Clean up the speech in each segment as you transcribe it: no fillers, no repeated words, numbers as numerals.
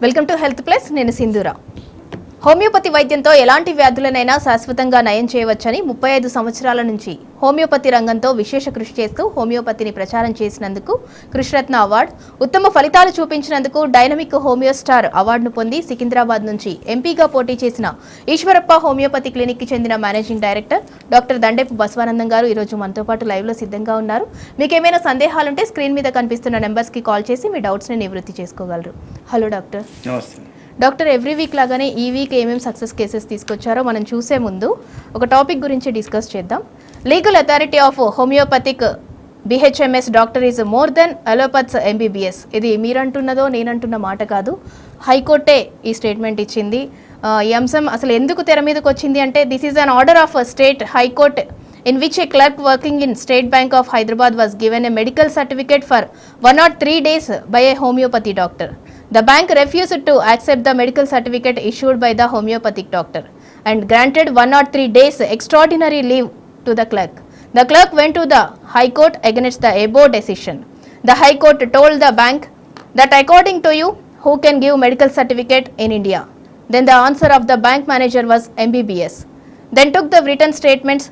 Welcome to health plus. నేను Sindhura. Homeopathy వైద్యంతో ఎలాంటి వ్యాధులనైనా శాశ్వతంగా నయం చేయవచ్చని 35 సంవత్సరాల నుంచి హోమియోపతి రంగంతో విశేష కృషి చేస్తూ హోమియోపతిని ప్రచారం చేసినందుకు కృష్ణరత్న అవార్డు, ఉత్తమ ఫలితాలు చూపించినందుకు డైనమిక్ హోమియో స్టార్ అవార్డును పొంది సికింద్రాబాద్ నుంచి ఎంపీగా పోటీ చేసిన ఈశ్వరప్ప హోమియోపతి క్లినిక్కి చెందిన మేనేజింగ్ డైరెక్టర్ డాక్టర్ దండేపు బసవానందం గారు ఈరోజు మనతో పాటు లైవ్లో సిద్ధంగా ఉన్నారు. మీకు ఏమైనా సందేహాలుంటే స్క్రీన్ మీద కనిపిస్తున్న నెంబర్స్కి కాల్ చేసి మీ డౌట్స్ని నివృత్తి చేసుకోగలరు. Hello doctor. నమస్తే డాక్టర్. ఎవ్రీ వీక్ లాగానే ఈ వీక్ ఏమేమి సక్సెస్ కేసెస్ తీసుకొచ్చారో మనం చూసే ముందు ఒక టాపిక్ గురించి డిస్కస్ చేద్దాం. Legal authority of homeopathic BHMS doctor is more than allopaths MBBS. ఇది మీరంటున్నదో నేనంటున్న మాట కాదు, హైకోర్టే ఈ స్టేట్మెంట్ ఇచ్చింది. ఈ అంశం అసలు ఎందుకు తెర మీదకి వచ్చింది అంటే this is an order of state high court in which a clerk working in State Bank of Hyderabad was given a medical certificate for 103 days by a homeopathy doctor. The bank refused to accept the medical certificate issued by the homeopathic doctor and granted 103 days extraordinary leave to the clerk. The clerk went to the High Court against the above decision. The High Court told the bank that according to you, who can give medical certificate in India? Then the answer of the bank manager was MBBS. Then took the written statements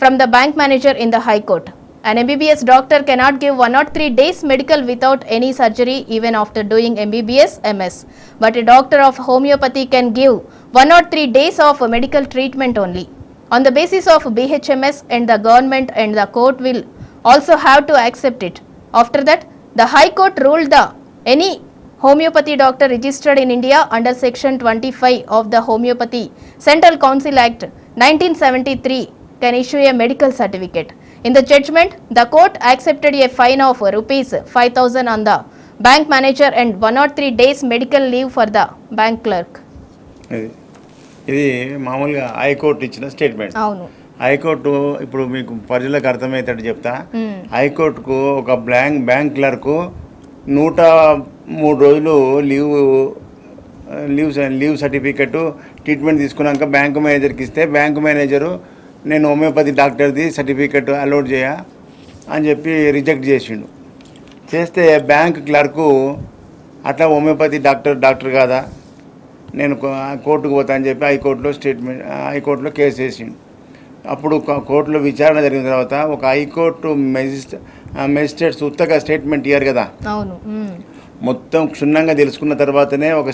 from the bank manager in the High Court. An MBBS doctor cannot give 103 days medical without any surgery even after doing MBBS MS. But a doctor of homeopathy can give 103 days of medical treatment only. On the basis of BHMS, and the government and the court will also have to accept it. After that, the High Court ruled that any homeopathy doctor registered in India under section 25 of the Homeopathy Central Council Act 1973 can issue a medical certificate. In the judgment, the court accepted a fine of rupees 5,000 on the bank manager and 103 days medical leave for the bank clerk. ఇది మామూలుగా high court ఇచ్చిన statement. అవును, high court ఇప్పుడు మీకు ప్రజలకు అర్థమయ్యేటట్టు చెప్తా. హైకోర్టుకు ఒక బ్యాంక్ క్లర్కు 103 రోజులు లీవ్ సర్టిఫికెట్ ట్రీట్మెంట్ తీసుకున్నాక బ్యాంకు మేనేజర్కి ఇస్తే బ్యాంకు మేనేజరు నేను హోమియోపతి డాక్టర్ది సర్టిఫికెట్ అలౌడ్ చేయ అని చెప్పి రిజెక్ట్ చేసిండు. చేస్తే బ్యాంక్ క్లర్కు అట్లా హోమియోపతి డాక్టర్ కాదా, నేను కోర్టుకు పోతా అని చెప్పి హైకోర్టులో కేసు వేసిండు. అప్పుడు కోర్టులో విచారణ జరిగిన తర్వాత ఒక హైకోర్టు మెజిస్ట్రేట్స్ ఉత్తగా స్టేట్మెంట్ ఇయ్యారు కదా, అవును, మొత్తం క్షుణ్ణంగా తెలుసుకున్న తర్వాతనే ఒక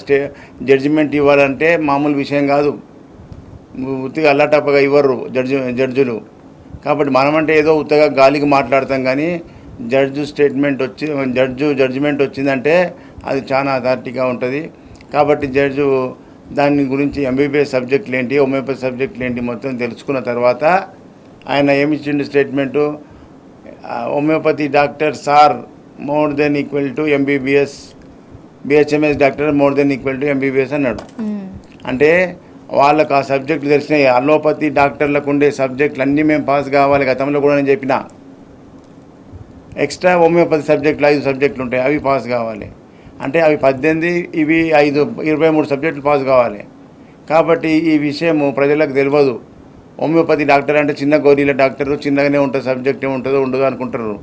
జడ్జిమెంట్ ఇవ్వాలంటే మామూలు విషయం కాదు. ఉత్తిగా అల్లాటప్పగా ఇవ్వరు జడ్జులు. కాబట్టి మనమంటే ఏదో ఉత్తగా గాలికి మాట్లాడతాం, కానీ జడ్జిమెంట్ వచ్చిందంటే అది చాలా అథారిటీగా ఉంటుంది. కాబట్టి జడ్జు దాని గురించి ఎంబీబీఎస్ సబ్జెక్టులు ఏంటి, హోమియోపతి సబ్జెక్టులు ఏంటి మొత్తం తెలుసుకున్న తర్వాత ఆయన ఏమిచ్చిండు statement, homeopathy doctors are more than equal to MBBS, BHMS doctor more than equal to MBBS అన్నాడు. అంటే వాళ్ళకు ఆ సబ్జెక్టులు తెలిసినాయి. అలోపతి డాక్టర్లకు ఉండే సబ్జెక్టులు అన్నీ మేము పాస్ కావాలి. గతంలో కూడా నేను చెప్పిన ఎక్స్ట్రా హోమియోపతి సబ్జెక్టులు 5 సబ్జెక్టులు ఉంటాయి, అవి పాస్ కావాలి. అంటే అవి 18, ఇవి 5, 23 సబ్జెక్టులు పాస్ కావాలి. కాబట్టి ఈ విషయం ప్రజలకు తెలియదు. హోమియోపతి డాక్టర్ అంటే చిన్న గోరీల డాక్టరు, చిన్నగానే ఉంటుంది, సబ్జెక్ట్ ఏముంటుందో ఉండదో అనుకుంటారు.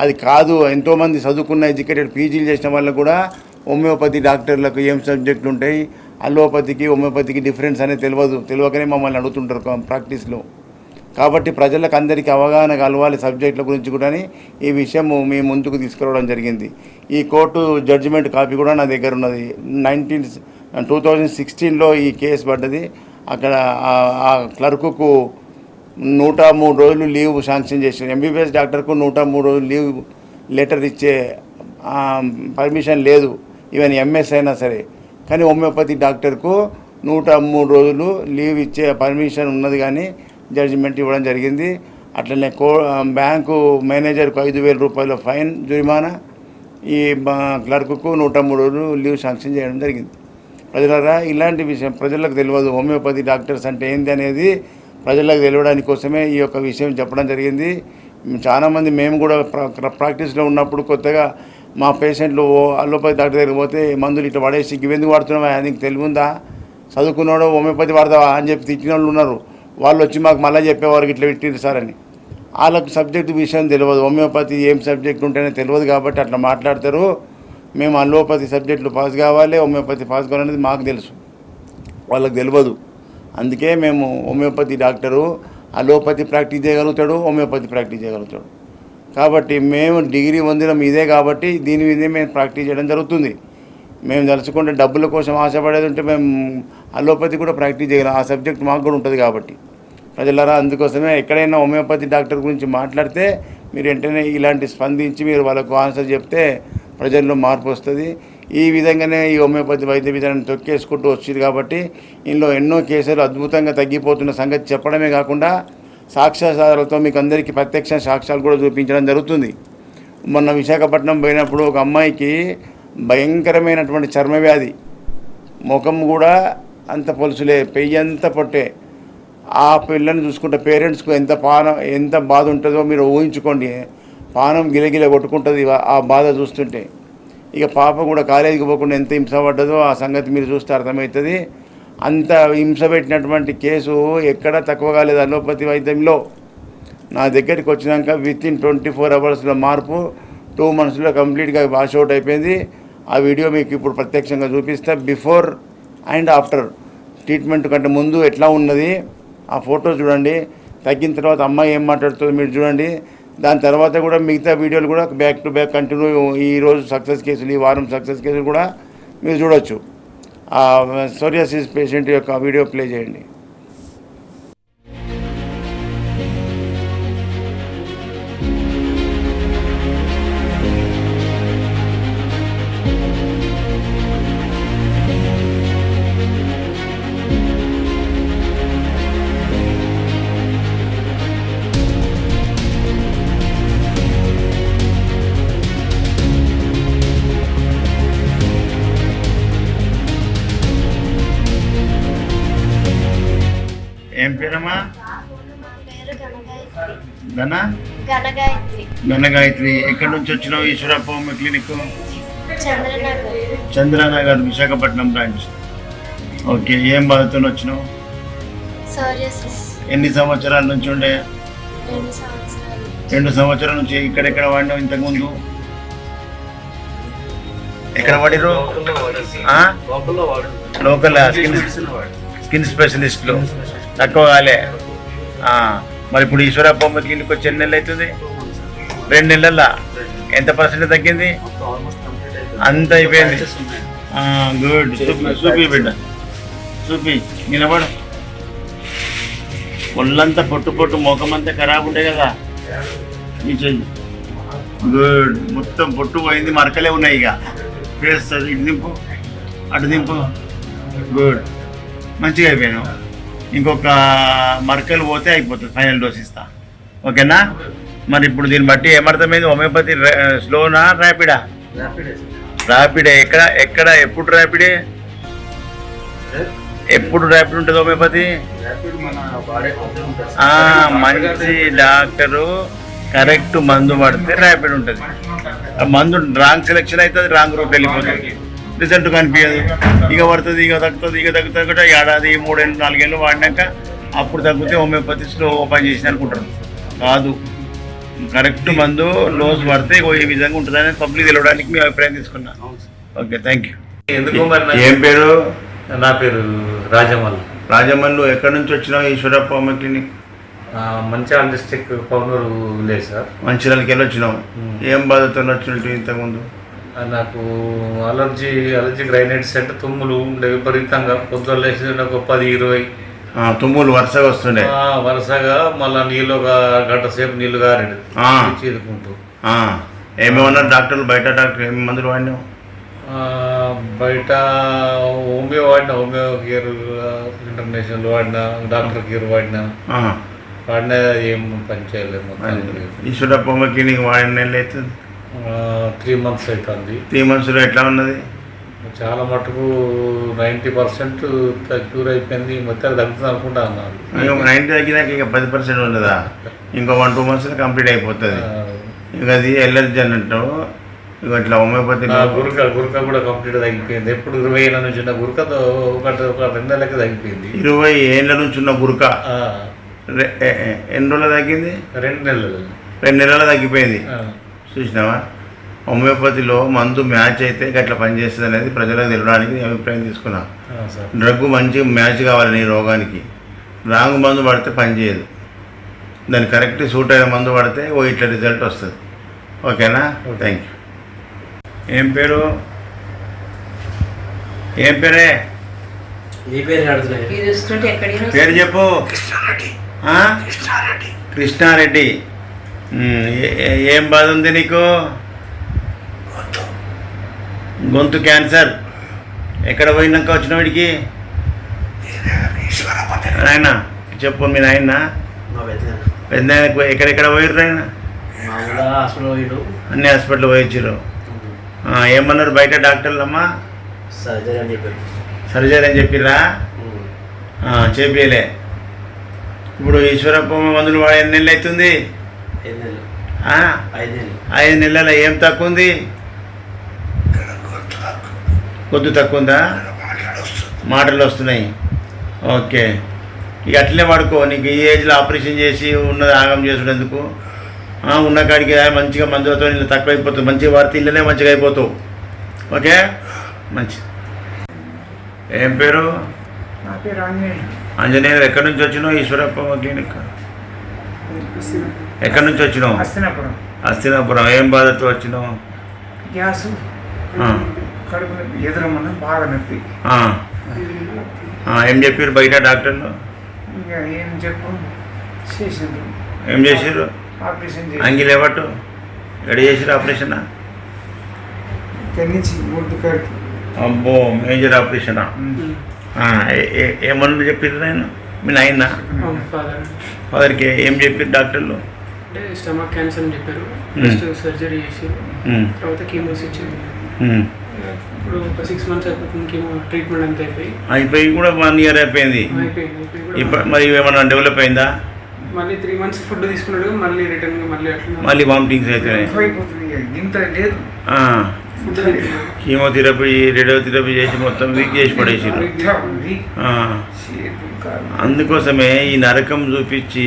అది కాదు. ఎంతోమంది చదువుకున్న ఎడ్యుకేటెడ్ పీజీలు చేసిన వాళ్ళు కూడా హోమియోపతి డాక్టర్లకు ఏం సబ్జెక్టులు ఉంటాయి, అలోపతికి హోమియోపతికి డిఫరెన్స్ అనేది తెలియకనే మమ్మల్ని అడుగుతుంటారు ప్రాక్టీస్లో. కాబట్టి ప్రజలకు అందరికీ అవగాహన కలవాలి సబ్జెక్టుల గురించి కూడా ఈ విషయం మీ ముందుకు తీసుకురావడం జరిగింది. ఈ కోర్టు జడ్జిమెంట్ కాపీ కూడా నా దగ్గర ఉన్నది. 2016లో ఈ కేసు పడ్డది. అక్కడ ఆ క్లర్కుకు 103 రోజులు లీవ్ శాంక్షన్ చేశారు. ఎంబీబీఎస్ డాక్టర్కు 103 రోజులు లీవ్ లెటర్ ఇచ్చే పర్మిషన్ లేదు, ఈవెన్ ఎంఎస్ అయినా సరే. కానీ హోమియోపతి డాక్టర్కు 103 రోజులు లీవ్ ఇచ్చే పర్మిషన్ ఉన్నది, కానీ జడ్జిమెంట్ ఇవ్వడం జరిగింది. అట్లనే బ్యాంకు మేనేజర్కు 5,000 రూపాయల ఫైన్ జరిమానా, ఈ క్లర్కుకు 103 రోజులు లీవ్ శాంక్షన్ చేయడం జరిగింది. ప్రజలరా ఇలాంటి విషయం ప్రజలకు తెలియదు. హోమియోపతి డాక్టర్స్ అంటే ఏంది అనేది ప్రజలకు తెలియడానికి కోసమే ఈ యొక్క విషయం చెప్పడం జరిగింది. చాలామంది మేము కూడా ప్రాక్టీస్లో ఉన్నప్పుడు కొత్తగా మా పేషెంట్లు అలోపతి డాక్టర్ దగ్గరికి పోతే మందులు ఇట్లా పడేసి ఇవెందుకు వాడుతున్నావా, నీకు తెలివిందా, చదువుకున్నాడో హోమియోపతి వాడతావా అని చెప్పి తిట్టిన వాళ్ళు ఉన్నారు. వాళ్ళు వచ్చి మాకు మళ్ళీ చెప్పేవారికి ఇట్లా పెట్టింది సార్ అని. వాళ్ళకు సబ్జెక్టు విషయం తెలియదు, హోమియోపతి ఏం సబ్జెక్ట్ ఉంటేనే తెలియదు, కాబట్టి అట్లా మాట్లాడతారు. మేము అలోపతి సబ్జెక్టులు పాస్ కావాలి, హోమియోపతి పాస్ కావాలనేది మాకు తెలుసు, వాళ్ళకి తెలియదు. అందుకే మేము హోమియోపతి డాక్టరు అలోపతి ప్రాక్టీస్ చేయగలుగుతాడు, హోమియోపతి ప్రాక్టీస్ చేయగలుగుతాడు. కాబట్టి మేము డిగ్రీ పొందడం ఇదే కాబట్టి దీని మీదే మేము ప్రాక్టీస్ చేయడం జరుగుతుంది. మేము తలుచుకుంటే డబ్బుల కోసం ఆశపడేది ఉంటే మేము అలోపతి కూడా ప్రాక్టీస్ చేయగలం. ఆ సబ్జెక్ట్ మాకు కూడా ఉంటుంది కాబట్టి ప్రజలరా, అందుకోసమే ఎక్కడైనా హోమియోపతి డాక్టర్ గురించి మాట్లాడితే మీరు వెంటనే ఇలాంటి స్పందించి మీరు వాళ్ళకు ఆన్సర్ చెప్తే ప్రజల్లో మార్పు వస్తుంది. ఈ విధంగానే ఈ హోమియోపతి వైద్య విధానాన్ని తొక్కేసుకుంటూ వచ్చింది కాబట్టి ఇందులో ఎన్నో కేసులు అద్భుతంగా తగ్గిపోతున్న సంగతి చెప్పడమే కాకుండా సాక్ష్యాధారాలతో మీకు అందరికీ ప్రత్యక్ష సాక్ష్యాలు కూడా చూపించడం జరుగుతుంది. మొన్న విశాఖపట్నం పోయినప్పుడు ఒక అమ్మాయికి భయంకరమైనటువంటి చర్మవ్యాధి, ముఖం కూడా అంత పొలుసులే, పెయ్యి అంత పొట్టే. ఆ పిల్లని చూసుకుంటే పేరెంట్స్కు ఎంత బాధ ఉంటుందో మీరు ఊహించుకోండి. పానం గిలగిల కొట్టుకుంటుంది ఆ బాధ చూస్తుంటే. ఇక పాప కూడా కాలేజీకి పోకుండా ఎంత హింస పడ్డదో ఆ సంగతి మీరు చూస్తే అర్థమవుతుంది. అంత హింస పెట్టినటువంటి కేసు ఎక్కడా తక్కువ కాలేదు అలోపతి వైద్యంలో. నా దగ్గరికి వచ్చినాక వితిన్ 24 అవర్స్లో మార్పు, 2 monthsలో కంప్లీట్గా వాష్అవుట్ అయిపోయింది. ఆ వీడియో మీకు ఇప్పుడు ప్రత్యక్షంగా చూపిస్తా. బిఫోర్ అండ్ ఆఫ్టర్ ట్రీట్మెంట్ కంటే ముందు ఎట్లా ఉన్నది ఆ ఫోటో చూడండి. తగ్గిన తర్వాత అమ్మాయి ఏం మాట్లాడుతుందో మీరు చూడండి. దాని తర్వాత కూడా మిగతా వీడియోలు కూడా బ్యాక్ టు బ్యాక్ కంటిన్యూ ఈరోజు సక్సెస్ కేసులు, ఈ వారం సక్సెస్ కేసులు కూడా మీరు చూడొచ్చు. ఆ సోరియాసిస్ పేషెంట్ యొక్క వీడియో ప్లే చేయండి. ఏం పేరమ్మా? ఘనగాయత్రి. ఎక్కడి నుంచి వచ్చినావు? Eshwarappa homeo clinic, Chandranagar, Visakhapatnam branch. Okay, ఏం బాధతో వచ్చినావు? ఎన్ని సంవత్సరాల నుంచి ఉండే? 2 సంవత్సరాల నుంచి. ఇక్కడెక్కడ వాడినావు ఇంతకుముందు? ఎక్కడ వాడిరు? లోకల్ స్కిన్ స్పెషలిస్ట్లో తక్కువ కాలే. మరి ఇప్పుడు ఈశ్వరప్ప హోమియో క్లినిక్ వచ్చి ఎన్ని నెలలు అవుతుంది? 2 నెలల ఎంత పర్సెంట్ తగ్గింది? అంత అయిపోయింది. గుడ్. చూపి బిడ్డ, చూపి. నిలబడు. ఒళ్ళంతా పొట్టు పొట్టు, ముఖం అంతా ఖరాబ్ ఉంటాయి కదా. గుడ్. మొత్తం పొట్టు పోయింది, మరకలే ఉన్నాయి. ఇక ఫేస్ ఇటు దింపు, అటు దింపు. గుడ్, మంచిగా అయిపోయాను. ఇంకొక మరకలు పోతే అయిపోతుంది, ఫైనల్ డోస్ ఇస్తా. ఓకేనా? మరి ఇప్పుడు దీన్ని బట్టి ఏమర్థమైంది? హోమియోపతి స్లోనా ర్యాపిడా? ర్యాపిడే. ఎక్కడ ఎప్పుడు ర్యాపిడే? ఎప్పుడు ర్యాపిడ్ ఉంటుంది హోమియోపతి? మంచి డాక్టరు కరెక్ట్ మందు పడితే ర్యాపిడ్ ఉంటుంది. మందు రాంగ్ సెలెక్షన్ అవుతుంది, రాంగ్ రూట్ వెళ్ళిపోతుంది, రిజల్ట్ కనిపించదు. ఇక పడుతుంది, ఇక తగ్గుతుంది కూడా. ఏడాది, 3 ఏళ్ళు, 4 ఏళ్ళు వాడినాక అప్పుడు తగ్గితే హోమియోపతి స్లో ఓపెన్ చేసి అనుకుంటారు. కాదు, కరెక్ట్ మందు డోస్ పడితే ఈ విధంగా ఉంటుందని పబ్లిక్ తెలవడానికి మీ అభిప్రాయం తీసుకున్నా. Okay, thank you. ఏం పేరు? నా పేరు రాజమల్లు. రాజమల్లు. ఎక్కడి నుంచి వచ్చినావు? Eshwarappa homeo clinic, Mancherial district Paunuru village sir. మంచిర్యాలకి వెళ్ళి వచ్చినావు. ఏం బాధతో వచ్చినట్టు ఇంతకుముందు? నాకు అలర్జీ గ్రైనైటిస్ అంటే తుమ్ములు ఉండే విపరీతంగా. పొద్దున్న లేచి నాకు 10-20 తుమ్ములు వరుసగా వస్తుండే. వరుసగా మళ్ళీ నీళ్ళు ఒక గంట సేపు నీళ్ళు గారెడు చీదుకుంటూ. ఏమేమన్నారు డాక్టర్లు? బయట డాక్టర్ ఏమి మందులు వాడినావు? బయట హోమియో వాడినా, హోమియో కేర్ ఇంటర్నేషనల్ వాడినా, డాక్టర్ కేర్ వాడినా ఏం పని చేయలేదు మొత్తం. ఈశ్వరప్ప హోమియో క్లినిక్ వాడిన నెలలు అవుతుంది? 3 months అవుతుంది. 3 monthsలో ఎట్లా ఉన్నది? చాలా మటుకు 90% క్యూర్ అయిపోయింది. మొత్తం తగ్గుతుంది అనుకుంటా అన్నారు. 90 తగ్గినాక ఇక 10% ఉండదా? ఇంకో 1-2 monthsలో కంప్లీట్ అయిపోతుంది. ఇక అది ఎలర్జీ అన్నట్టు. ఇక ఇట్లా హోమియోపతి గురక కూడా కంప్లీట్ తగ్గిపోయింది. ఎప్పుడు 20 ఏళ్ళ నుంచి ఉన్న గురకతో ఒక 2 నెలలకి తగ్గిపోయింది. 20 ఏళ్ళ నుంచి ఉన్న గురక ఎన్ని రోజులు తగ్గింది? 2 నెలలు. 2 నెలలు తగ్గిపోయింది. చూసినావా? హోమియోపతిలో మందు మ్యాచ్ అయితే గట్లా పనిచేస్తుంది అనేది ప్రజలకు తెలియడానికి నేను అభిప్రాయం తీసుకున్నాను. సార్ డ్రగ్ మంచిగా మ్యాచ్ కావాలి నీ రోగానికి. రాంగ్ మందు పడితే పనిచేయదు. దాన్ని కరెక్ట్ సూట్ అయిన మందు పడితే ఇట్లా రిజల్ట్ వస్తుంది. ఓకేనా? Thank you. ఏం పేరు? ఏం పేరే? పేరు చెప్పు. కృష్ణారెడ్డి. ఏం బాధ ఉంది నీకు? గొంతు క్యాన్సర్. ఎక్కడ పోయినాక వచ్చిన వీడికి? ఆయన చెప్పు. మీ నాయన పెద్ద ఎక్కడెక్కడ పోయిర్రు? ఆయన అన్ని హాస్పిటల్ పోయించారు. ఏమన్నారు బయట డాక్టర్లు? అమ్మా సర్జరీ అని చెప్పిర్రా? చేపియలే. ఇప్పుడు ఈశ్వరప్ప మందులు వాడు ఎన్ని నెలలు అవుతుంది? 5 నెలల. ఏం తక్కువ ఉంది? కొద్ది తక్కువ ఉందా? మాటలు వస్తున్నాయి. ఓకే, ఇక అట్లనే పడుకో. నీకు ఈ ఏజ్లో ఆపరేషన్ చేసి ఉన్నది ఆగం చేసుకునేందుకు ఉన్న కాడికి మంచిగా మందులతో ఇల్లు తక్కువ అయిపోతుంది. మంచిగా వాడితే ఇళ్ళనే మంచిగా అయిపోతావు. ఓకే, మంచి. ఏం పేరు? నా పేరు ఆంజనేయులు. ఆంజనేయులు. ఎక్కడి నుంచి వచ్చినావు? ఈశ్వరప్ప క్లినిక్ ఎక్కడి నుంచి వచ్చినావు? హస్తినాపురం. ఏం బాధతో వచ్చినావు? గ్యాస్, కడుపు నొప్పి, ఎదురమ్మన్న బాగా నొప్పి. ఏం చెప్పారు బయట డాక్టర్లు? ఇంకా ఏం చెప్పు చేసిండ్రు. ఏం చేసారు? ఆపరేషన్ చేసి అంగిల్ ఎవట్టు ఎక్కడ చేసారు ఆపరేషన్? ఇక్కడి నుంచి ముద్దు కడుపు. అబ్బో, మేజర్ ఆపరేషనా? ఏమన్నా చెప్పారు ఆయన? మీ నాయన ఫాదర్కి ఏం చెప్పారు డాక్టర్లు? అంటే స్టమక్ క్యాన్సర్ అని చెప్పారు. ఫస్ట్ సర్జరీ చేసారు, తర్వాత కీమోస్ ఇచ్చారు. ఇప్పుడు ఒక 6 months అయిపోతుంది కీమో ట్రీట్మెంట్ అంతా అయిపోయి కూడా 1 year అయిపోయింది. ఇప్పుడు మరి ఏమన్నా డెవలప్ అయిందా? మళ్ళీ 3 months ఫుడ్ తీసుకున్నాడు, మళ్ళీ రిటర్న్ మళ్ళీ వామిటింగ్స్ అవుతున్నాయి. ఇంత లేదు. కీమోథెరపీ, రేడియోథెరపీ చేసి మొత్తం వీక్ చేసి పడేసారు. అందుకోసమే ఈ నరకం చూపించి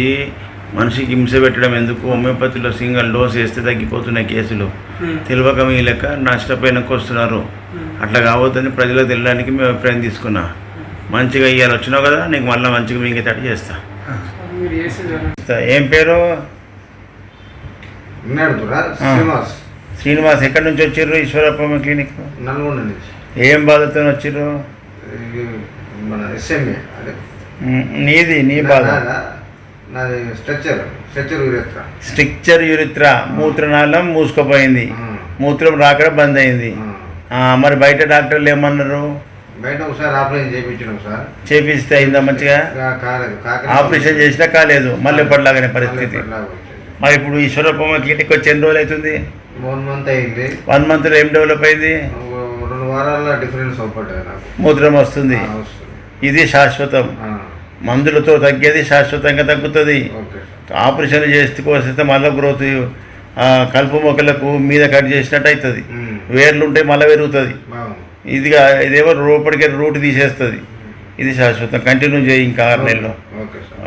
మనిషికి హింస పెట్టడం ఎందుకు? హోమియోపతిలో సింగిల్ డోస్ వేస్తే తగ్గిపోతున్నాయి కేసులు. తెలియక మీ లెక్క నష్టపోయినకు వస్తున్నారు. అట్లా కావద్దని ప్రజలకు తెలియడానికి మేము అభిప్రాయం తీసుకున్నా. మంచిగా ఇవాళ వచ్చినావు కదా, నీకు మళ్ళీ మంచిగా మీకు తడి చేస్తా. ఏం పేరు? శ్రీనివాస్. ఎక్కడి నుంచి వచ్చారు? ఈశ్వరప్ప క్లినిక్ నల్గొండ నుంచి. ఏం బాధతో వచ్చారు? మన ఎస్ఎంఏ నీ బాధ? నాది స్ట్రక్చర్ యూరిత్రా. మూత్రనాళం మూసుకుపోయింది, మూత్రం రాకడ బంద్ అయింది. మరి బయట డాక్టర్లు ఏమన్నారు? బయట ఒకసారి ఆపరేషన్ చేయించినాం సార్. చేపిస్తే అయిందా మంచిగా? ఆపరేషన్ చేసినా కాలేదు, మళ్ళీ ఎప్పటిలాగానే పరిస్థితి. మరి ఇప్పుడు ఈశ్వరప్ప క్లినిక్ వచ్చి ఎన్ని రోజులు అవుతుంది? 1 month అయింది. 1 monthలో ఏం డెవలప్ అయింది? 2 వారాల్లో డిఫరెన్స్ అవుపడ్డది నాకు. మూత్రం వస్తుంది. ఇది శాశ్వతం. మందులతో తగ్గేది శాశ్వతంగా తగ్గుతుంది. ఆపరేషన్ చేస్తే మళ్ళీ గ్రోత్ కలుపు మొక్కలకు మీద కట్ చేసినట్టు అవుతుంది. వేర్లు ఉంటే మళ్ళీ పెరుగుతుంది. ఇదేమో లోపలికి రూట్ తీసేస్తుంది. ఇది శాశ్వతం. కంటిన్యూ చేయి ఇంకా 6 నెలలు.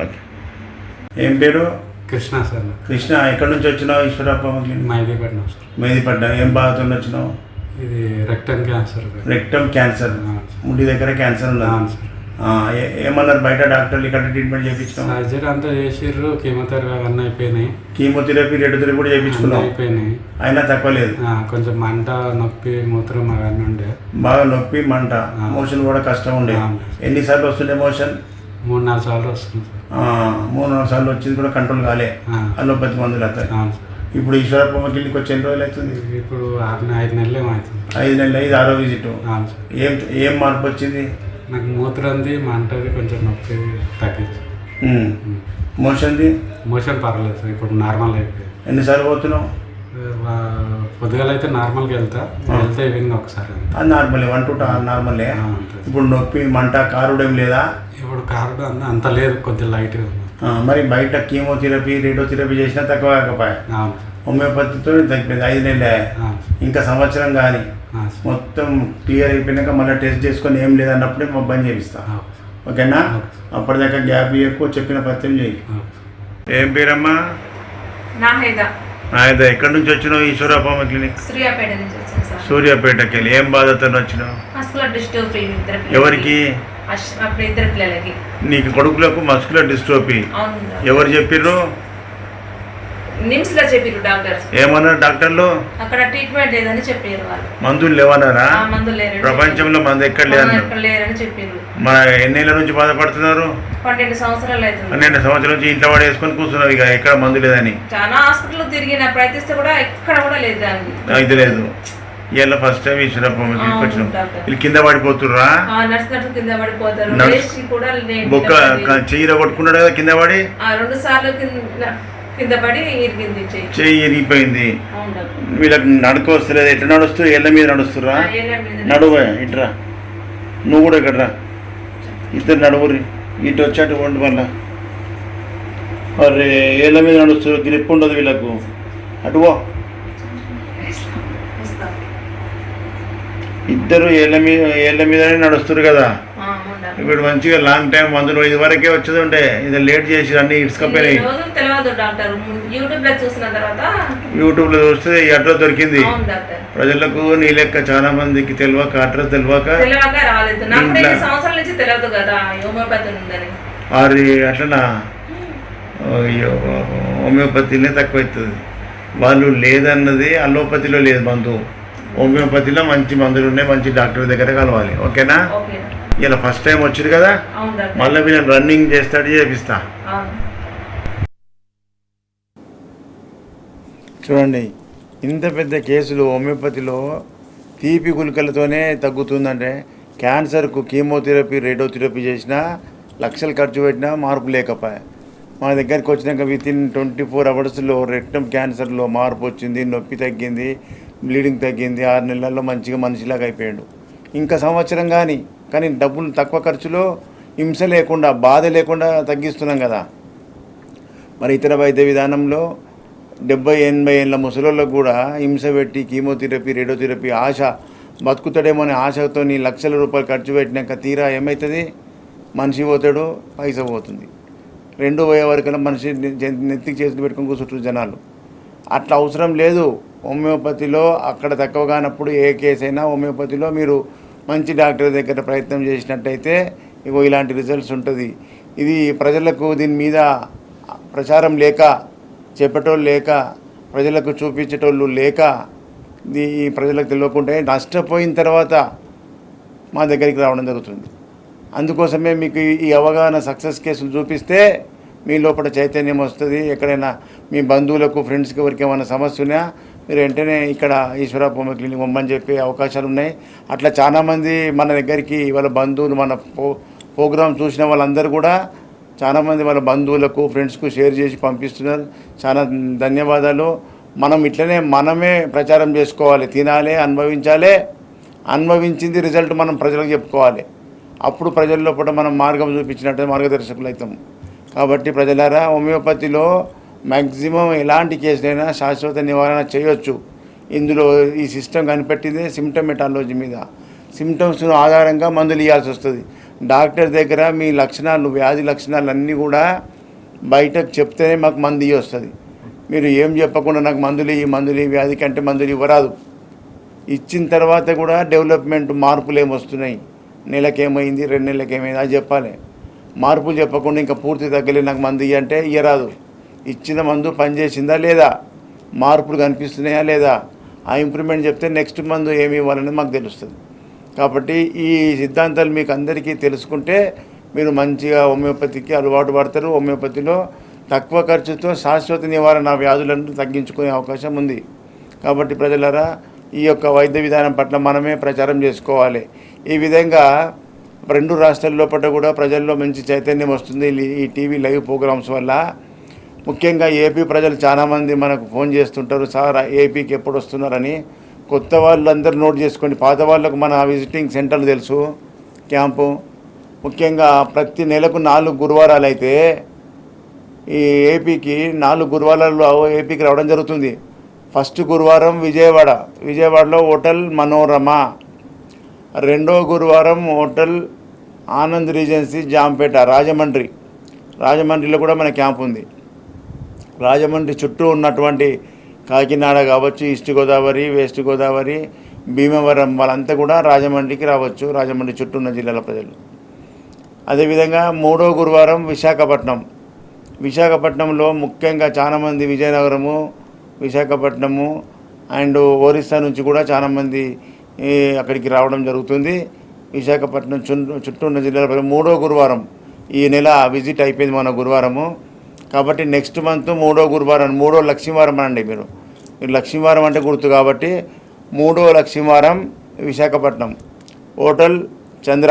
ఓకే. ఏం పేరు? కృష్ణ సార్. కృష్ణ. ఎక్కడి నుంచి వచ్చినావు? ఈశ్వరప్ప మెహదీపట్నం సార్. మెహదీపట్నం. ఏం బాధతో వచ్చినావు? ఇది రెక్టమ్ క్యాన్సర్. Rectum cancer. ముడి దగ్గర క్యాన్సర్ ఉన్నది. ఏమన్నారు బయట డాక్టర్లు? ఇక్కడ ట్రీట్మెంట్ చేయించినాం. సర్జరీ అంతా చేసిర్రు, కీమోథెరపీ అవన్నీ అయిపోయినాయి. కీమోథెరపీ, రేడియోథెరపీ కూడా చేయించుకున్నాం, అయిపోయినాయి. అయినా తక్కువ లేదు. కొంచెం మంట, నొప్పి, మూత్రం అవన్నీ ఉండే. బాగా నొప్పి, మంట, మోషన్ కూడా కష్టం ఉండే. ఎన్నిసార్లు వస్తుండే మోషన్? 3-4 సార్లు వస్తుంది సార్. 3-4 సార్లు వచ్చింది కూడా కంట్రోల్ కాలే. అలోపతి మందులు అవుతాయి. ఇప్పుడు ఈశ్వరప్ప క్లినిక్ వచ్చి ఎన్ని రోజులు అవుతుంది? ఇప్పుడు 5 నెలలు ఏమవుతుంది. 5 నెలలు. ఇది 6వ విజిట్. ఏం మార్పు వచ్చింది? నాకు మూత్రంది, మంటది, కొంచెం నొప్పి తగ్గింది. మోషన్ పర్లేదు సార్, ఇప్పుడు నార్మల్ అయిపోయింది. ఎన్నిసార్లు పోతున్నావు? పొద్దుగాల అయితే నార్మల్గా వెళ్తే ఈవినింగ్ ఒకసారి. అది నార్మలే, 1 to 2 నార్మలే. ఇప్పుడు నొప్పి, మంట, కారుడు ఏం లేదా? ఇప్పుడు కారుడు అంత లేదు, కొద్దిగా లైట్గా ఉంది. మరి బయట కీమోథెరపీ, రేడియోథెరపీ చేసినా తక్కువ కాకపోయా? హోమియోపతితో తగ్గిపోయింది. 5 నెలలే. ఇంకా సంవత్సరం కానీ మొత్తం క్లియర్ అయిపోయినాక మళ్ళీ టెస్ట్ చేసుకొని ఏం లేదన్నప్పుడే మా బంద్ చేపిస్తా. ఓకేనా? అప్పటిదాకా గ్యాప్ ఎక్కువ చెప్పిన పత్యం చేయి. ఏం పేరమ్మా? అయితే ఎక్కడి నుంచి వచ్చినావు ఈశ్వరప్పమ్మ క్లినిక్? సూర్యాపేట నుంచి వచ్చాను సార్. సూర్యాపేటకి వెళ్ళి ఏం బాధతో వచ్చినావు? మస్కులర్ డిస్ట్రోఫీ ఇద్దరు పిల్లలకి. ఎవరికి? అప్పుడు ఇద్దరు పిల్లలకి. నీకు కొడుకులకు మస్కులర్ డిస్ట్రోఫీ. అవును. ఎవరు చెప్పిర్రు? నిమ్స్ లో చెప్పారు డాక్టర్స్. ఏమన్నారు డాక్టర్లు? అక్కడ ట్రీట్మెంట్ లేదని చెప్పారు వాళ్ళు. మందులు లేవన్నారా? మందులు లేరు, ప్రపంచంలో మందు ఎక్కడ లేరని చెప్పారు. మన ఎన్నేళ్ళ నుంచి బాధపడుతున్నారు? 12 సంవత్సరాలు అవుతుంది. 12 సంవత్సరాల నుంచి ఇంట్లో వాడు వేసుకొని కూర్చున్నారు, ఇక ఎక్కడ మందు లేదని. చాలా హాస్పిటల్ తిరిగిన ప్రయత్నిస్తే కూడా ఎక్కడ కూడా లేదు దానికి. అయితే లేదు. ఇలా ఫస్ట్ టైం ఈశ్వరప్పమ్మ క్లినిక్ వచ్చినాం. వీళ్ళు కింద పడిపోతుర్రా? నడుస్తున్నట్టు కింద పడిపోతారు. కూడా బొక్క చెయ్యి కొట్టుకున్నాడు కదా కింద పడి. 2 సార్లు కింద పడి ఇరిగింది చెయ్యి ఇరిగిపోయింది. వీళ్ళకి నడుక వస్తలేదు. ఎట్లా నడుస్తూ? ఏళ్ళ మీద నడుస్తుర్రా? నడువు ఇట్రా, నువ్వు కూడా ఇక్కడ రా, ఇద్దరు నడువురి. ఇటు వచ్చాటు వండి మళ్ళా. అరే ఏళ్ళ మీద నడుస్తారు, గ్రిప్ ఉండదు వీళ్ళకు. అటువో ఇద్దరు ఏళ్ళ మీదనే నడుస్తారు కదా. ఇప్పుడు మంచిగా లాంగ్ టైం మందులు ఇది వరకే వచ్చేది ఉంటే ఇది లేట్ చేసి అన్ని ఇసుకపోయినాయి. యూట్యూబ్లో చూస్తే ఈ అడ్రస్ దొరికింది. ప్రజలకు నీ లెక్క చాలా మందికి తెలియక అడ్రస్ తెలియక అది అట్లనా? అయ్యో హోమియోపతినే తక్కువ అవుతుంది. వాళ్ళు లేదన్నది అలోపతిలో లేదు మందు, హోమియోపతిలో మంచి మందులు ఉన్నాయి, మంచి డాక్టర్ దగ్గర కలవాలి. ఓకేనా? ఇలా ఫస్ట్ టైం వచ్చారు కదా, మళ్ళీ వీళ్ళని రన్నింగ్ చేస్తాడు చేపిస్తా. చూడండి, ఇంత పెద్ద కేసులు హోమియోపతిలో తీపి గుళికలతోనే తగ్గుతుందంటే, క్యాన్సర్కు కీమోథెరపీ రేడియోథెరపీ చేసినా లక్షలు ఖర్చు పెట్టినా మార్పు లేకపోయా. మా దగ్గరికి వచ్చినాక వితిన్ 24 అవర్స్లో రెక్టమ్ క్యాన్సర్లో మార్పు వచ్చింది, నొప్పి తగ్గింది, బ్లీడింగ్ తగ్గింది. 6 నెలల్లో మంచిగా మనిషిలాగా అయిపోయాడు. ఇంకా సంవత్సరం కానీ డబ్బులు తక్కువ ఖర్చులో హింస లేకుండా బాధ లేకుండా తగ్గిస్తున్నాం కదా. మరి ఇతర వైద్య విధానంలో 70-80 ఏళ్ళ ముసలోళ్ళకు కూడా హింస పెట్టి కీమోథెరపీ రేడియోథెరపీ ఆశ బతుకుతాడేమో అనే ఆశతో లక్షల రూపాయలు ఖర్చు పెట్టినాక తీరా ఏమవుతుంది? మనిషి పోతాడు, పైసా పోతుంది. 2 పోయే వరకల్లా మనిషి నెత్తికి చేతులు పెట్టుకుని కూర్చుంటారు జనాలు. అట్లా అవసరం లేదు. హోమియోపతిలో అక్కడ తక్కువ కానప్పుడు ఏ కేసు అయినా హోమియోపతిలో మీరు మంచి డాక్టర్ దగ్గర ప్రయత్నం చేసినట్టయితే ఇగో ఇలాంటి రిజల్ట్స్ ఉంటుంది. ఇది ప్రజలకు దీని మీద ప్రచారం లేక, చెప్పేటోళ్ళు లేక, ప్రజలకు చూపించేటోళ్ళు లేక, ఈ ప్రజలకు తెలియకుండా నష్టపోయిన తర్వాత మా దగ్గరికి రావడం జరుగుతుంది. అందుకోసమే మీకు ఈ అవగాహన సక్సెస్ కేసులు చూపిస్తే మీ లోపల చైతన్యం వస్తుంది. ఎక్కడైనా మీ బంధువులకు ఫ్రెండ్స్కి ఎవరికి ఏమైనా సమస్య ఉన్నా మీరు వెంటనే ఇక్కడ ఈశ్వరప్పమ్మ క్లినిక్ పొమ్మని చెప్పే అవకాశాలు ఉన్నాయి. అట్లా చాలామంది మన దగ్గరికి వాళ్ళ బంధువులు మన ప్రోగ్రాం చూసిన వాళ్ళందరూ కూడా చాలామంది వాళ్ళ బంధువులకు ఫ్రెండ్స్కు షేర్ చేసి పంపిస్తున్నారు. చాలా ధన్యవాదాలు. మనం ఇట్లనే మనమే ప్రచారం చేసుకోవాలి. తినాలి, అనుభవించాలి, అనుభవించింది రిజల్ట్ మనం ప్రజలకు చెప్పుకోవాలి. అప్పుడు ప్రజల లోపల మనం మార్గం చూపించినట్టు మార్గదర్శకులు అవుతాం. కాబట్టి ప్రజలారా, హోమియోపతిలో మ్యాక్సిమం ఎలాంటి కేసులైనా శాశ్వత నివారణ చేయొచ్చు. ఇందులో ఈ సిస్టమ్ కనిపెట్టింది సిమ్టమెటాలజీ మీద. సిమ్టమ్స్ ఆధారంగా మందులు ఇవ్వాల్సి వస్తుంది. డాక్టర్ దగ్గర మీ లక్షణాలు, వ్యాధి లక్షణాలు అన్నీ కూడా బయటకు చెప్తేనే మాకు మందు వస్తుంది. మీరు ఏం చెప్పకుండా నాకు మందులు ఈ వ్యాధికి అంటే మందులు ఇవ్వరాదు. ఇచ్చిన తర్వాత కూడా డెవలప్మెంట్ మార్పులు ఏమొస్తున్నాయి, నెలకేమైంది, 2 నెలలకు ఏమైంది అది చెప్పాలి. మార్పులు చెప్పకుండా ఇంకా పూర్తి తగ్గలేదు నాకు మందు అంటే ఇవ్వరాదు. ఇచ్చిన మందు పనిచేసిందా లేదా, మార్పులు కనిపిస్తున్నాయా లేదా, ఆ ఇంప్రూవ్మెంట్ చెప్తే నెక్స్ట్ మందు ఏమి ఇవ్వాలనేది మాకు తెలుస్తుంది. కాబట్టి ఈ సిద్ధాంతాలు మీకు అందరికీ తెలుసుకుంటే మీరు మంచిగా హోమియోపతికి అలవాటు పడతారు. హోమియోపతిలో తక్కువ ఖర్చుతో శాశ్వత నివారణ వ్యాధులను తగ్గించుకునే అవకాశం ఉంది. కాబట్టి ప్రజలారా, ఈ యొక్క వైద్య విధానం పట్ల మనమే ప్రచారం చేసుకోవాలి. ఈ విధంగా 2 రాష్ట్రాల లోపల కూడా ప్రజల్లో మంచి చైతన్యం వస్తుంది ఈ టీవీ లైవ్ ప్రోగ్రామ్స్ వల్ల. ముఖ్యంగా ఏపీ ప్రజలు చాలామంది మనకు ఫోన్ చేస్తుంటారు, సార్ ఏపీకి ఎప్పుడు వస్తున్నారని. కొత్త వాళ్ళందరూ నోట్ చేసుకోండి. పాత వాళ్ళకు మన విజిటింగ్ సెంటర్లు తెలుసు, క్యాంపు. ముఖ్యంగా ప్రతి నెలకు 4 గురువారాలు అయితే ఈ ఏపీకి 4 గురువారాల్లో ఏపీకి రావడం జరుగుతుంది. ఫస్ట్ గురువారం విజయవాడలో హోటల్ మనోరమ. 2వ గురువారం హోటల్ ఆనంద్ రీజెన్సీ జాంపేట రాజమండ్రిలో కూడా మన క్యాంప్ ఉంది. రాజమండ్రి చుట్టూ ఉన్నటువంటి కాకినాడ కావచ్చు, ఈస్ట్ గోదావరి, వెస్ట్ గోదావరి, భీమవరం వాళ్ళంతా కూడా రాజమండ్రికి రావచ్చు, రాజమండ్రి చుట్టూ ఉన్న జిల్లాల ప్రజలు. అదేవిధంగా 3వ గురువారం విశాఖపట్నంలో ముఖ్యంగా చాలామంది విజయనగరము, విశాఖపట్నము అండ్ ఒరిస్సా నుంచి కూడా చాలామంది అక్కడికి రావడం జరుగుతుంది. విశాఖపట్నం చుట్టూ ఉన్న జిల్లాల ప్రజలు 3వ గురువారం ఈ నెల విజిట్ అయిపోయింది మన గురువారము. కాబట్టి నెక్స్ట్ మంత్ 3వ గురువారం, 3వ లక్ష్మీవారం అనండి మీరు లక్ష్మీవారం అంటే గుర్తు కాబట్టి 3వ లక్ష్మీవారం విశాఖపట్నం హోటల్ చంద్ర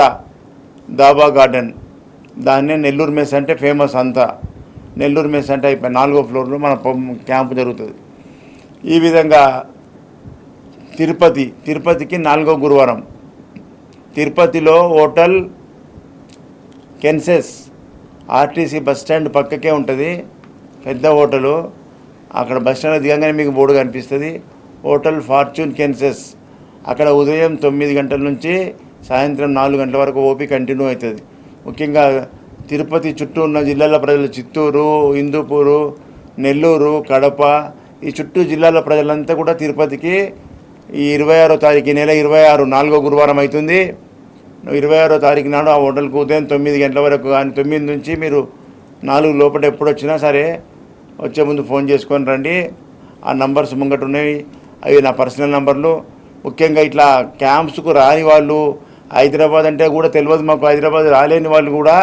దాబా గార్డెన్, దాన్నే నెల్లూరు మెస్ అంటే ఫేమస్ అంతా. నెల్లూరు మెస్ అంటే అయిపోయి 4వ ఫ్లోర్లో మన క్యాంపు జరుగుతుంది. ఈ విధంగా తిరుపతికి 4వ గురువారం తిరుపతిలో హోటల్ కెన్సెస్ ఆర్టీసీ బస్ స్టాండ్ పక్కకే ఉంటుంది, పెద్ద హోటలు. అక్కడ బస్ స్టాండ్ దిగంగానే మీకు బోర్డు కనిపిస్తుంది, హోటల్ ఫార్చ్యూన్ కెన్సెస్. అక్కడ ఉదయం 9 గంటల నుంచి సాయంత్రం 4 గంటల వరకు ఓపీ కంటిన్యూ అవుతుంది. ముఖ్యంగా తిరుపతి చుట్టూ ఉన్న జిల్లాల ప్రజలు, చిత్తూరు, హిందూపూరు, నెల్లూరు, కడప, ఈ చుట్టూ జిల్లాల ప్రజలంతా కూడా తిరుపతికి ఈ 26వ తారీఖు, నెల 26 4వ గురువారం అవుతుంది. 26వ తారీఖు నాడు ఆ హోటల్కు ఉదయం 9 గంటల వరకు కానీ 9 నుంచి మీరు 4 లోపల ఎప్పుడు వచ్చినా సరే వచ్చే ముందు ఫోన్ చేసుకొని రండి. ఆ నంబర్స్ ముంగట ఉన్నాయి, అవి నా పర్సనల్ నంబర్లు. ముఖ్యంగా ఇట్లా క్యాంప్స్కు రాని వాళ్ళు, హైదరాబాద్ అంటే కూడా తెలియదు మాకు, హైదరాబాద్ రాలేని వాళ్ళు కూడా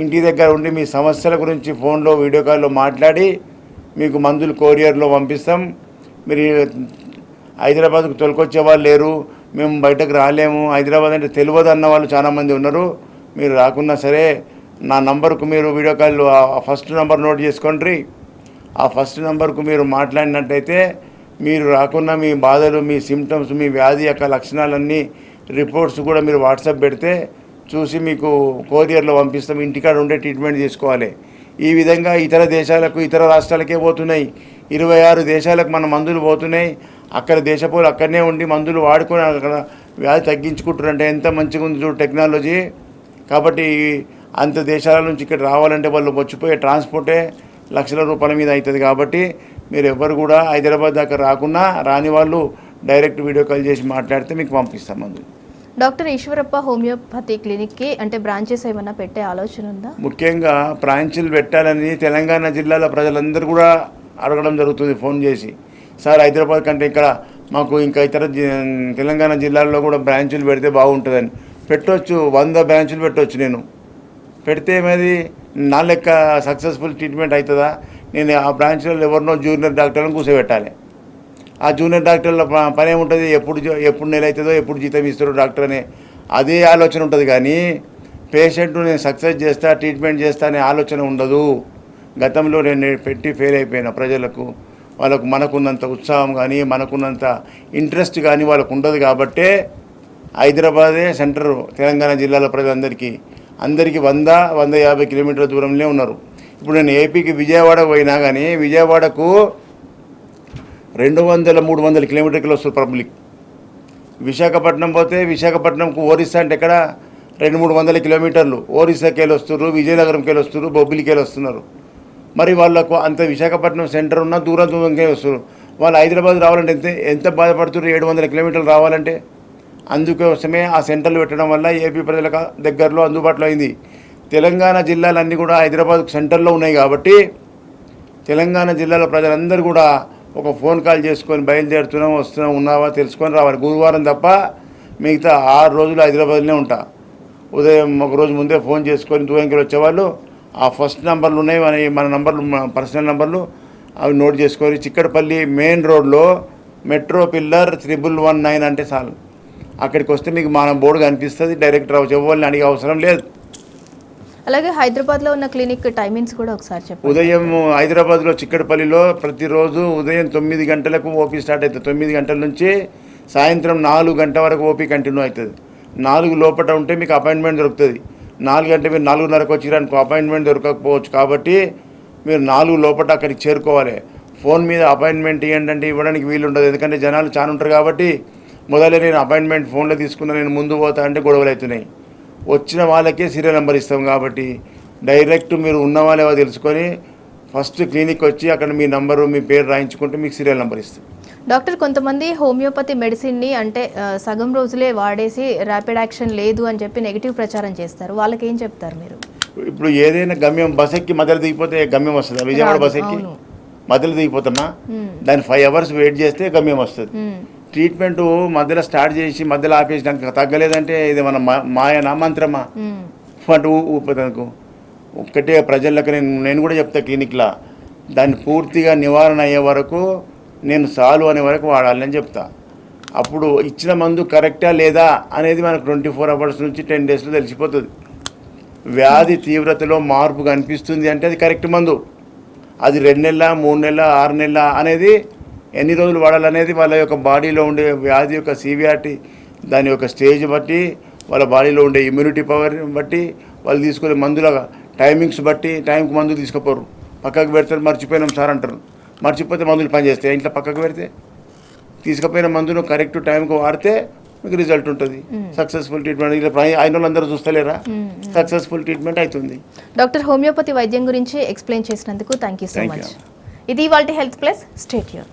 ఇంటి దగ్గర ఉండి మీ సమస్యల గురించి ఫోన్లో వీడియో కాల్లో మాట్లాడి మీకు మందులు కొరియర్లో పంపిస్తాం. మీరు హైదరాబాద్కు తొలకొచ్చే వాళ్ళు లేరు, మేము బయటకు రాలేము, హైదరాబాద్ అంటే తెలియదు అన్న వాళ్ళు చాలామంది ఉన్నారు. మీరు రాకున్నా సరే నా నంబర్కు మీరు video call first number note చేసుకోండి. ఆ ఫస్ట్ నంబర్కు మీరు మాట్లాడినట్టయితే మీరు రాకున్నా మీ బాధలు, మీ సిమ్టమ్స్, మీ వ్యాధి యొక్క లక్షణాలన్నీ రిపోర్ట్స్ కూడా మీరు వాట్సాప్ పెడితే చూసి మీకు కొరియర్లో పంపిస్తాం. ఇంటికాడ ఉండే ట్రీట్మెంట్ చేసుకోవాలి. ఈ విధంగా ఇతర దేశాలకు, ఇతర రాష్ట్రాలకే పోతున్నాయి. 26 దేశాలకు మన మందులు పోతున్నాయి. అక్కడ దేశపోలు అక్కడనే ఉండి మందులు వాడుకొని అక్కడ వ్యాధి తగ్గించుకుంటారంటే ఎంత మంచిగా ఉంది చూడు టెక్నాలజీ. కాబట్టి అంత దేశాల నుంచి ఇక్కడ రావాలంటే వాళ్ళు వచ్చిపోయే ట్రాన్స్పోర్టే లక్షల రూపాయల మీద అవుతుంది. కాబట్టి మీరు ఎవరు కూడా హైదరాబాద్ దాకా రాకున్నా రాని వాళ్ళు డైరెక్ట్ వీడియో కాల్ చేసి మాట్లాడితే మీకు పంపిస్తాం మందులు. డాక్టర్ ఈశ్వరప్ప హోమియోపతి క్లినిక్కి అంటే బ్రాంచెస్ ఏమైనా పెట్టే ఆలోచన ఉందా? ముఖ్యంగా బ్రాంచులు పెట్టాలని తెలంగాణ జిల్లాల ప్రజలందరూ కూడా అడగడం జరుగుతుంది ఫోన్ చేసి. సార్ హైదరాబాద్ కంటే ఇక్కడ మాకు ఇంకా ఇతర తెలంగాణ జిల్లాల్లో కూడా బ్రాంచులు పెడితే బాగుంటుందని. పెట్టవచ్చు, 100 బ్రాంచులు పెట్టవచ్చు. నేను పెడితే ఏమైంది, నా లెక్క సక్సెస్ఫుల్ ట్రీట్మెంట్ అవుతుందా? నేను ఆ బ్రాంచ్లో ఎవరినో జూనియర్ డాక్టర్లను కూర్చోబెట్టాలి. ఆ జూనియర్ డాక్టర్ల పని ఏముంటుంది, ఎప్పుడు నెల అవుతుందో, ఎప్పుడు జీతం ఇస్తారో డాక్టర్ అనే అదే ఆలోచన ఉంటుంది. కానీ పేషెంట్ను నేను సక్సెస్ చేస్తా, ట్రీట్మెంట్ చేస్తా అనే ఆలోచన ఉండదు. గతంలో నేను పెట్టి ఫెయిల్ అయిపోయిన ప్రజలకు, వాళ్ళకు మనకున్నంత ఉత్సాహం కానీ మనకున్నంత ఇంట్రెస్ట్ కానీ వాళ్ళకు ఉండదు. కాబట్టే హైదరాబాదే సెంటర్ తెలంగాణ జిల్లాల ప్రజలందరికీ 100-150 కిలోమీటర్ల దూరంలో ఉన్నారు. ఇప్పుడు నేను ఏపీకి విజయవాడకు పోయినా కానీ విజయవాడకు 200-300 కిలోమీటర్కి వస్తారు పబ్లిక్. విశాఖపట్నం పోతే విశాఖపట్నంకు ఒరిస్సా అంటే ఎక్కడ 200-300 కిలోమీటర్లు. ఒరిస్సాకి వెళ్ళి వస్తున్నారు, విజయనగరంకి వెళ్ళి వస్తున్నారు, బొబ్బిలికి వెళ్ళి వస్తున్నారు. మరి వాళ్ళకు అంత విశాఖపట్నం సెంటర్ ఉన్న దూరంగా వస్తున్నారు. వాళ్ళు హైదరాబాద్ రావాలంటే ఎంత బాధపడుతున్నారు, 700 కిలోమీటర్లు రావాలంటే. అందుకోసమే ఆ సెంటర్లు పెట్టడం వల్ల ఏపీ ప్రజలకు దగ్గరలో అందుబాటులో అయింది. తెలంగాణ జిల్లాలన్నీ కూడా హైదరాబాద్ సెంటర్లో ఉన్నాయి. కాబట్టి తెలంగాణ జిల్లాల ప్రజలందరూ కూడా ఒక ఫోన్ కాల్ చేసుకొని బయలుదేరుతున్నాం, వస్తున్నాం, ఉన్నావా తెలుసుకొని రావాలి. గురువారం తప్ప మిగతా 6 రోజులు హైదరాబాద్లో ఉంటా. ఉదయం ఒక రోజు ముందే ఫోన్ చేసుకొని దూరంకి వచ్చేవాళ్ళు ఆ ఫస్ట్ నంబర్లు ఉన్నాయి, మన నంబర్లు, పర్సనల్ నంబర్లు, అవి నోట్ చేసుకొని చిక్కడపల్లి మెయిన్ రోడ్లో మెట్రో పిల్లర్ 1119 అంటే చాలు. అక్కడికి వస్తే మీకు మన బోర్డు కనిపిస్తుంది. డైరెక్ట్ రావచ్చు, ఎవరిని అడిగే అవసరం లేదు. అలాగే హైదరాబాద్లో ఉన్న క్లినిక్ టైమింగ్స్ కూడా ఒకసారి చెప్పండి. ఉదయం హైదరాబాద్లో చిక్కడపల్లిలో ప్రతిరోజు ఉదయం 9 గంటలకు ఓపీ స్టార్ట్ అవుతుంది. 9 గంటల నుంచి సాయంత్రం 4 గంటల వరకు ఓపీ కంటిన్యూ అవుతుంది. 4 లోపల ఉంటే మీకు అపాయింట్మెంట్ దొరుకుతుంది. 4 గంటల మీరు 4:30కు వచ్చిరానికి అపాయింట్మెంట్ దొరకకపోవచ్చు. కాబట్టి మీరు 4 లోపల అక్కడికి చేరుకోవాలి. ఫోన్ మీద అపాయింట్మెంట్ ఏంటంటే ఇవ్వడానికి వీలు ఉండదు, ఎందుకంటే జనాలు చాలా ఉంటారు. కాబట్టి మొదలే నేను అపాయింట్మెంట్ ఫోన్లో తీసుకున్నా, నేను ముందు పోతా అంటే గొడవలు అవుతున్నాయి. వచ్చిన వాళ్ళకే సీరియల్ నెంబర్ ఇస్తాం. కాబట్టి డైరెక్ట్ మీరు ఉన్న వాళ్ళేవో తెలుసుకొని ఫస్ట్ క్లినిక్ వచ్చి అక్కడ మీ నంబరు మీ పేరు రాయించుకుంటే మీకు సీరియల్ నెంబర్ ఇస్తుంది. డాక్టర్ కొంతమంది హోమియోపతి మెడిసిన్ని అంటే సగం రోజులే వాడేసి ర్యాపిడ్ యాక్షన్ లేదు అని చెప్పి నెగిటివ్ ప్రచారం చేస్తారు, వాళ్ళకి ఏం చెప్తారు మీరు? ఇప్పుడు ఏదైనా గమ్యం బస్ ఎక్కి మధ్యలో దిగిపోతే గమ్యం వస్తుంది. విజయవాడ బస్ ఎక్కి మధ్యలో దిగిపోతున్నా దాన్ని 5 hours వెయిట్ చేస్తే గమ్యం వస్తుంది. ట్రీట్మెంట్ మధ్యలో స్టార్ట్ చేసి మధ్యలో ఆపేసినాక తగ్గలేదంటే ఇది మన మాయనా మంత్రమా అటు ఊపదనుకో. ఒక్కటే ప్రజలకు నేను కూడా చెప్తా క్లినిక్లో దాన్ని పూర్తిగా నివారణ అయ్యే వరకు నేను సాల్వ్ అనే వరకు వాడాలని చెప్తా. అప్పుడు ఇచ్చిన మందు కరెక్టా లేదా అనేది మనకు 24 hours నుంచి 10 daysలో తెలిసిపోతుంది. వ్యాధి తీవ్రతలో మార్పు కనిపిస్తుంది అంటే అది కరెక్ట్ మందు. అది 2 నెలల 3 నెలల 6 నెలల అనేది ఎన్ని రోజులు వాడాలనేది వాళ్ళ యొక్క బాడీలో ఉండే వ్యాధి యొక్క సివియారిటీ, దాని యొక్క స్టేజ్ బట్టి, వాళ్ళ బాడీలో ఉండే ఇమ్యూనిటీ పవర్ బట్టి, వాళ్ళు తీసుకునే మందుల టైమింగ్స్ బట్టి టైంకి మందులు తీసుకుపోరు. పక్కకు పెడతారు, మర్చిపోయినాం సార్ అంటారు. మర్చిపోతే మందులు పనిచేస్తాయి. ఇంట్లో పక్కకు పెడితే తీసుకుపోయిన మందును కరెక్ట్ టైంకి వాడితే మీకు రిజల్ట్ ఉంటుంది. Successful treatment. ఇలా అయిన వాళ్ళందరూ చూస్తలేరా, సక్సెస్ఫుల్ ట్రీట్మెంట్ అవుతుంది. డాక్టర్ హోమియోపతి వైద్యం గురించి ఎక్స్ప్లెయిన్ చేసినందుకు థ్యాంక్ యూ సో మచ్. ఇది ఇవాల్టి హెల్త్ ప్లస్. Stay tune.